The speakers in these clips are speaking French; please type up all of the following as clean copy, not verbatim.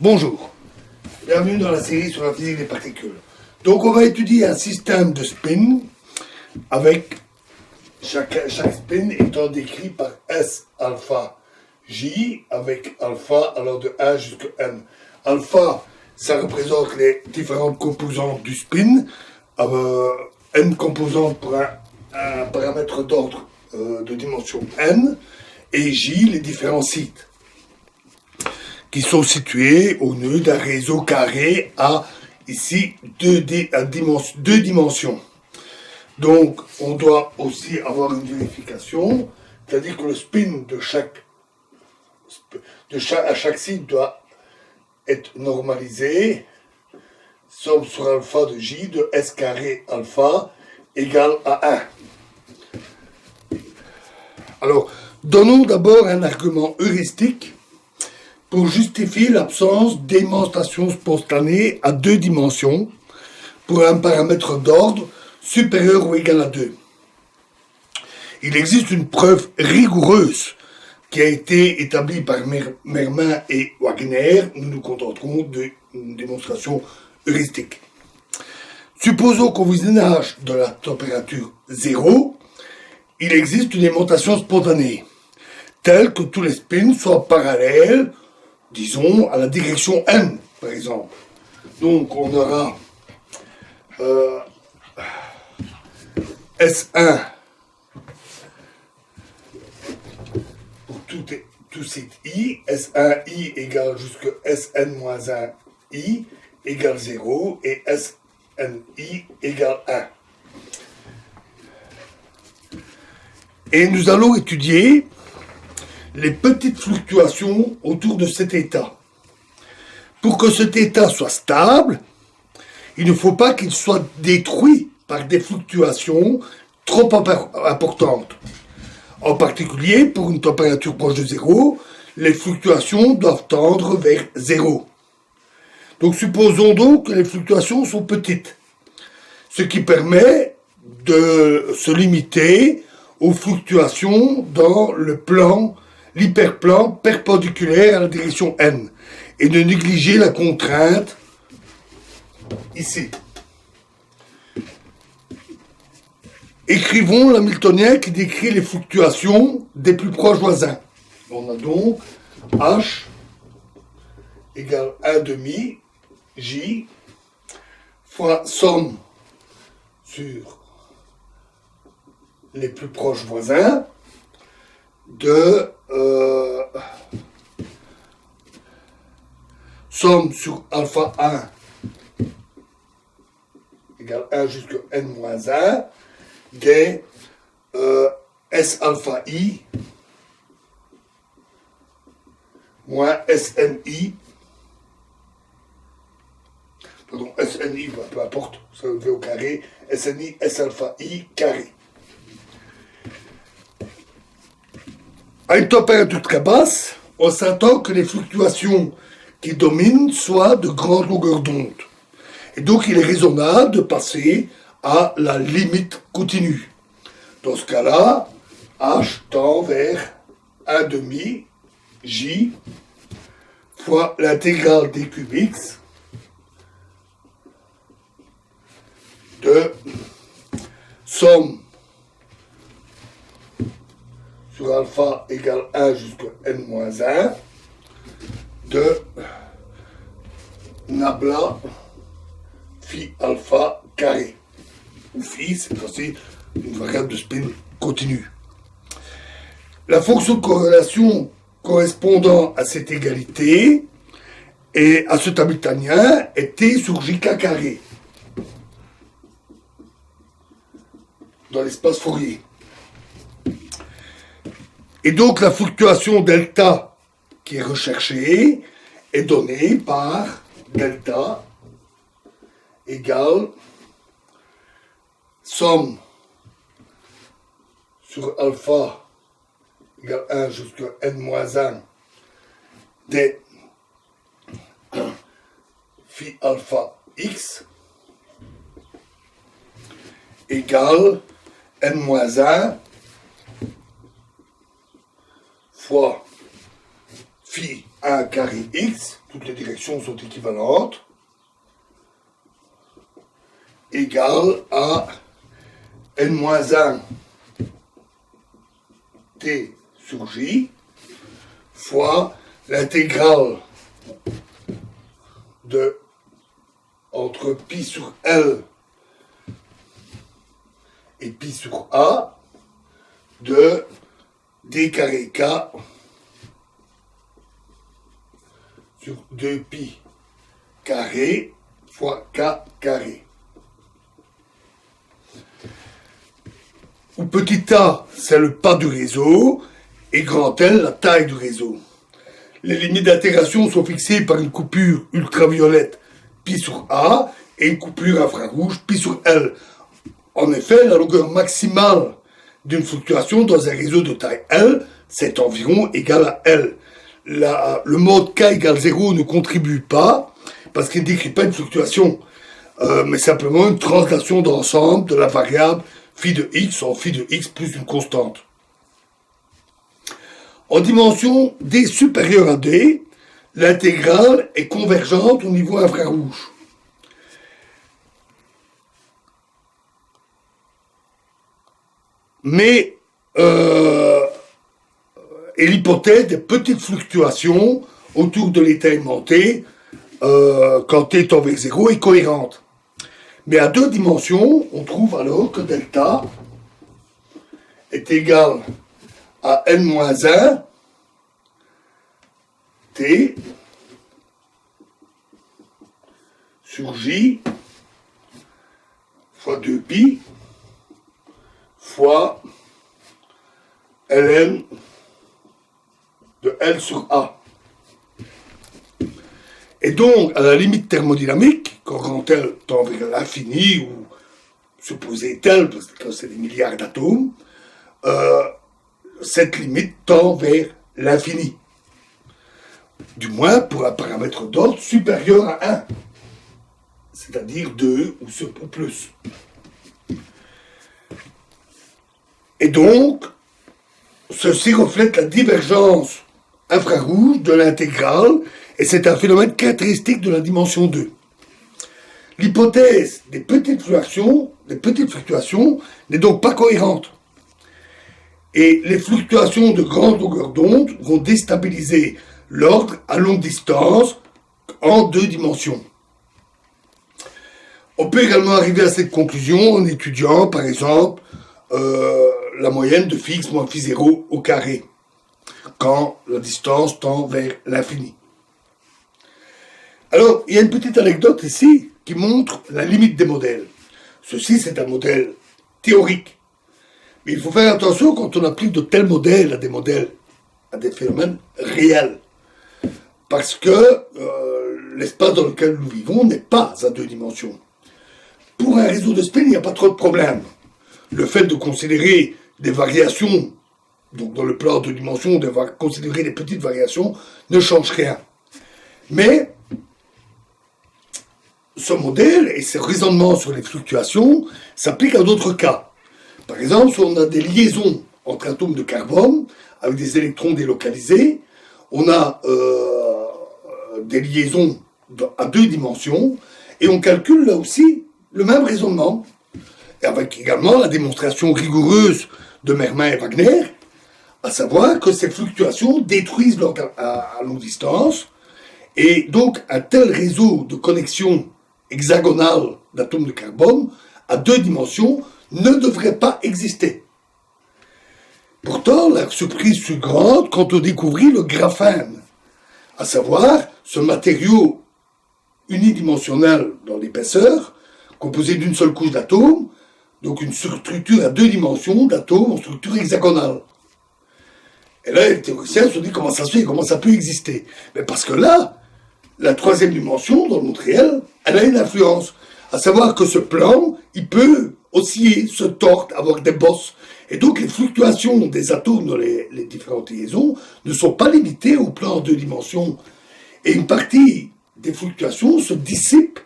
Bonjour, bienvenue dans la série sur la physique des particules. Donc on va étudier un système de spin avec chaque spin étant décrit par S alpha J avec alpha alors de 1 jusqu'à n. Alpha, ça représente les différentes composantes du spin, n composantes pour un paramètre d'ordre de dimension n, et J les différents sites qui sont situés au nœud d'un réseau carré à, ici, deux dimensions. Donc, on doit aussi avoir une vérification, c'est-à-dire que le spin à chaque site doit être normalisé, somme sur alpha de J de S carré alpha égale à 1. Alors, donnons d'abord un argument heuristique pour justifier l'absence d'aimantation spontanée à deux dimensions pour un paramètre d'ordre supérieur ou égal à 2. Il existe une preuve rigoureuse qui a été établie par Mermin et Wagner. Nous nous contenterons d'une démonstration heuristique. Supposons qu'au voisinage de la température 0, il existe une aimantation spontanée, telle que tous les spins soient parallèles, disons, à la direction n, par exemple. Donc, on aura S1 pour tout site I, S1I égale jusqu'à Sn-1I égale 0 et Sni égale 1. Et nous allons étudier les petites fluctuations autour de cet état. Pour que cet état soit stable, il ne faut pas qu'il soit détruit par des fluctuations trop importantes. En particulier, pour une température proche de 0, les fluctuations doivent tendre vers 0. Donc supposons donc que les fluctuations sont petites, ce qui permet de se limiter aux fluctuations dans l'hyperplan perpendiculaire à la direction n, et de négliger la contrainte ici. Écrivons l'hamiltonien qui décrit les fluctuations des plus proches voisins. On a donc H égale 1 demi J fois somme sur les plus proches voisins de somme sur alpha 1 égale 1 jusqu'à n-1 des S alpha I moins SNI, pardon, SNI, peu importe, ça veut au carré, SNI, S alpha I carré. À une température très basse, on s'attend que les fluctuations qui dominent soient de grande longueur d'onde. Et donc il est raisonnable de passer à la limite continue. Dans ce cas-là, H tend vers 1 demi J fois l'intégrale d cube x de somme sur alpha égale 1 jusqu'à n-1 de nabla phi alpha carré. Ou phi, c'est aussi une variable de spin continue. La fonction de corrélation correspondant à cette égalité et à cet hamiltonien est t sur jk carré dans l'espace Fourier. Et donc la fluctuation delta qui est recherchée est donnée par delta égale somme sur alpha égale 1 jusqu'à n-1 des phi alpha x égale n-1 fois phi 1 carré x, toutes les directions sont équivalentes, égale à n-1 t sur j fois l'intégrale de entre pi sur L et pi sur A de d carré k sur 2pi carré fois k carré. Où petit a, c'est le pas du réseau, et grand L, la taille du réseau. Les limites d'intégration sont fixées par une coupure ultraviolette pi sur A et une coupure infrarouge pi sur L. En effet, la longueur maximale d'une fluctuation dans un réseau de taille L, c'est environ égal à L. Le mode K égale 0 ne contribue pas, parce qu'il ne décrit pas une fluctuation, mais simplement une translation d'ensemble de la variable phi de x en phi de x plus une constante. En dimension d supérieure à d, l'intégrale est convergente au niveau infrarouge. Mais et l'hypothèse des petites fluctuations autour de l'état aimanté quand t tend vers 0 est cohérente. Mais à deux dimensions, on trouve alors que delta est égal à n-1 t sur j fois 2pi fois ln de L sur A. Et donc, à la limite thermodynamique, quand L tend vers l'infini, ou supposé tel, parce que c'est des milliards d'atomes, cette limite tend vers l'infini. Du moins pour un paramètre d'ordre supérieur à 1, c'est-à-dire 2 ou plus. Et donc, ceci reflète la divergence infrarouge de l'intégrale, et c'est un phénomène caractéristique de la dimension 2. L'hypothèse des petites fluctuations n'est donc pas cohérente. Et les fluctuations de grande longueur d'onde vont déstabiliser l'ordre à longue distance en deux dimensions. On peut également arriver à cette conclusion en étudiant, par exemple, la moyenne de phi x moins phi 0 au carré, quand la distance tend vers l'infini. Alors, il y a une petite anecdote ici qui montre la limite des modèles. Ceci, c'est un modèle théorique. Mais il faut faire attention quand on applique de tels modèles, à des phénomènes réels. Parce que l'espace dans lequel nous vivons n'est pas à deux dimensions. Pour un réseau de spin, il n'y a pas trop de problème. Le fait de considérer des variations, donc dans le plan de dimension, de considérer des petites variations, ne change rien. Mais ce modèle et ce raisonnement sur les fluctuations s'appliquent à d'autres cas. Par exemple, si on a des liaisons entre atomes de carbone avec des électrons délocalisés, on a des liaisons à deux dimensions et on calcule là aussi le même raisonnement, et avec également la démonstration rigoureuse de Mermin et Wagner, à savoir que ces fluctuations détruisent l'ordre à longue distance, et donc un tel réseau de connexions hexagonales d'atomes de carbone à deux dimensions ne devrait pas exister. Pourtant, la surprise fut grande quand on découvrit le graphène, à savoir ce matériau unidimensionnel dans l'épaisseur, composé d'une seule couche d'atomes, donc une structure à deux dimensions d'atomes en structure hexagonale. Et là, les théoriciens se sont dit comment ça se fait, comment ça peut exister. Mais parce que là, la troisième dimension, dans le monde réel, elle a une influence. À savoir que ce plan, il peut osciller, se tordre, avoir des bosses. Et donc les fluctuations des atomes dans les différentes liaisons ne sont pas limitées au plan en deux dimensions. Et une partie des fluctuations se dissipe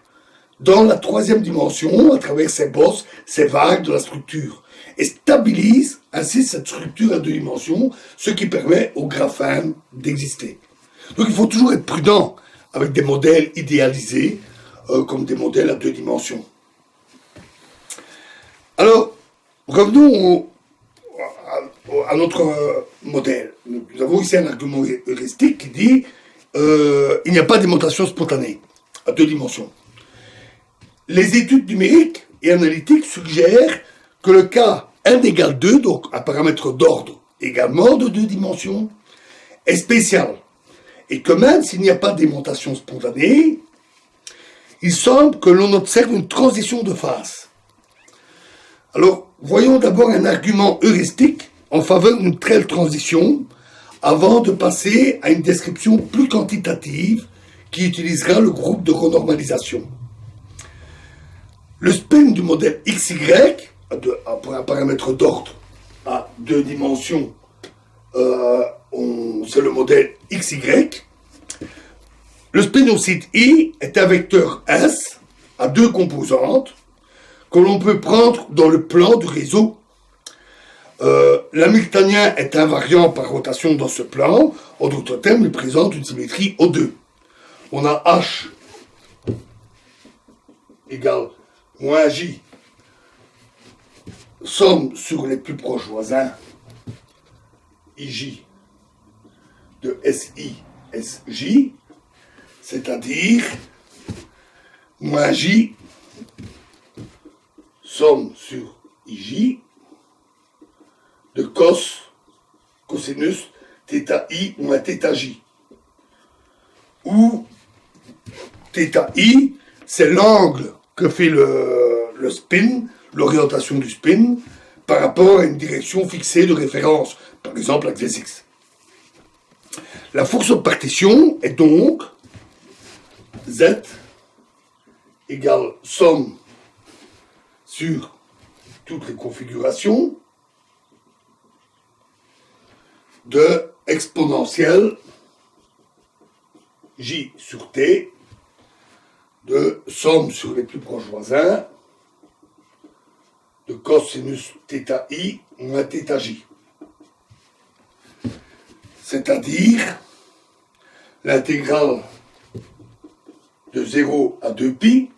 dans la troisième dimension à travers ces bosses, ces vagues de la structure. Et stabilise ainsi cette structure à deux dimensions, ce qui permet au graphène d'exister. Donc il faut toujours être prudent avec des modèles idéalisés, comme des modèles à 2 dimensions. Alors, revenons à notre modèle. Nous avons ici un argument heuristique qui dit il n'y a pas d'émonstration spontanée à 2 dimensions. Les études numériques et analytiques suggèrent que le cas n égale 2, donc un paramètre d'ordre également de 2 dimensions, est spécial. Et que même s'il n'y a pas d'émonstration spontanée, il semble que l'on observe une transition de phase. Alors, voyons d'abord un argument heuristique en faveur d'une telle transition avant de passer à une description plus quantitative qui utilisera le groupe de renormalisation. Le spin du modèle XY, pour un paramètre d'ordre à 2 dimensions, c'est le modèle XY. Le spin au site I est un vecteur S à 2 composantes que l'on peut prendre dans le plan du réseau. L'hamiltonien est invariant par rotation dans ce plan. En d'autres termes, il présente une symétrie O2. On a H égale moins J, somme sur les plus proches voisins, IJ de SI, SJ, c'est-à-dire moins J, somme sur IJ, de cosinus, θI moins θJ. Où θI, c'est l'angle que fait le spin, l'orientation du spin, par rapport à une direction fixée de référence, par exemple l'axe X. La fonction de partition est donc Z égale somme sur toutes les configurations de exponentielle J sur T de somme sur les plus proches voisins de cosinus θI moins θJ. C'est-à-dire l'intégrale de 0 à 2π,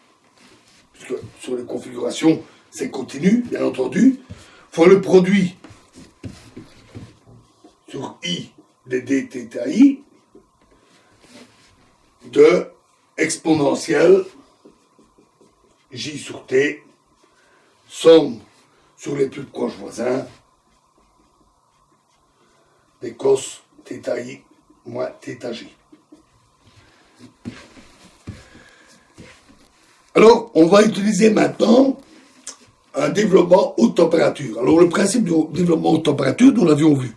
puisque sur les configurations c'est continu, bien entendu, fois le produit sur I de dθi de exponentielle J sur T, somme sur les plus proches voisins des cos θi moins θj. Alors, on va utiliser maintenant un développement haute température. Alors, le principe du développement haute température, nous l'avions vu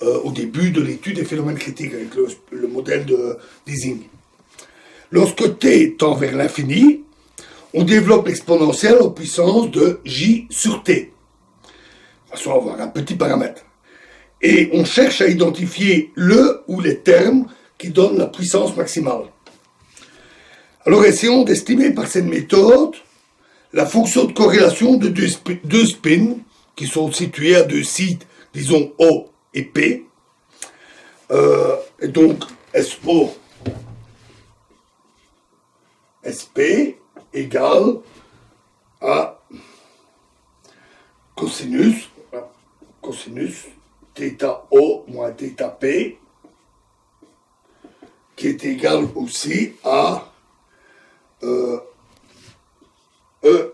au début de l'étude des phénomènes critiques avec le modèle de Ising. Lorsque t tend vers l'infini, on développe l'exponentielle en puissance de j sur t. De façon à avoir un petit paramètre. Et on cherche à identifier le ou les termes qui donnent la puissance maximale. Alors essayons d'estimer par cette méthode la fonction de corrélation de deux spins qui sont situés à 2 sites, disons O et P. Et donc SO SP égale à cosinus θO moins θP qui est égal aussi à E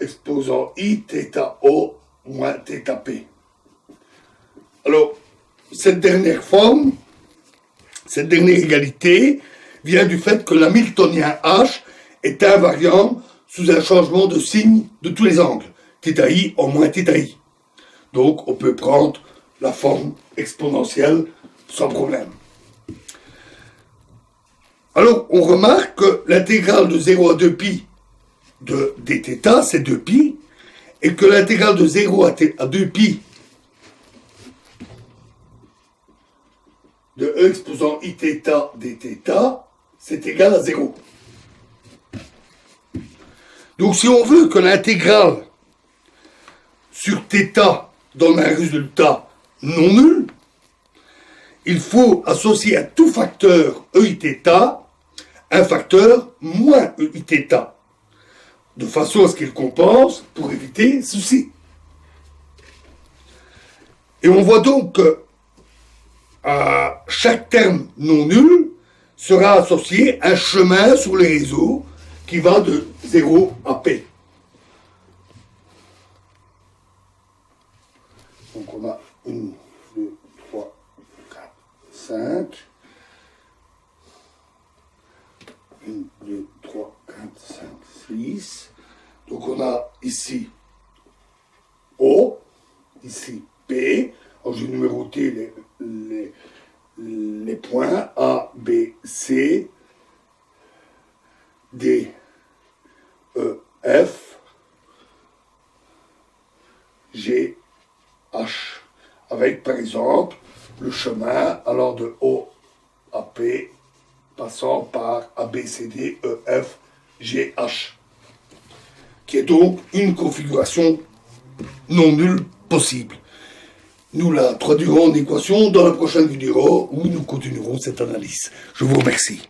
exposant I θO moins θP. Alors, cette dernière forme, cette dernière égalité, vient du fait que l'hamiltonien H est invariant sous un changement de signe de tous les angles, θi en moins θi. Donc, on peut prendre la forme exponentielle sans problème. Alors, on remarque que l'intégrale de 0 à 2π de dθ, c'est 2π, et que l'intégrale de 0 à 2π de E exposant Iθ dθ, c'est égal à 0. Donc, si on veut que l'intégrale sur θ donne un résultat non nul, il faut associer à tout facteur EIθ un facteur moins EIθ, de façon à ce qu'il compense pour éviter ceci. Et on voit donc que à chaque terme non nul sera associé un chemin sur le réseau qui va de 0 à P. Donc on a 1, 2, 3, 4, 5. 1, 2, 3, 4, 5, 6. Donc on a ici O, ici P. Alors j'ai numéroté les points A, B, C, D, E, F, G, H. Avec par exemple le chemin allant de O à P, passant par A, B, C, D, E, F, G, H, qui est donc une configuration non nulle possible. Nous la traduirons en équation dans la prochaine vidéo où nous continuerons cette analyse. Je vous remercie.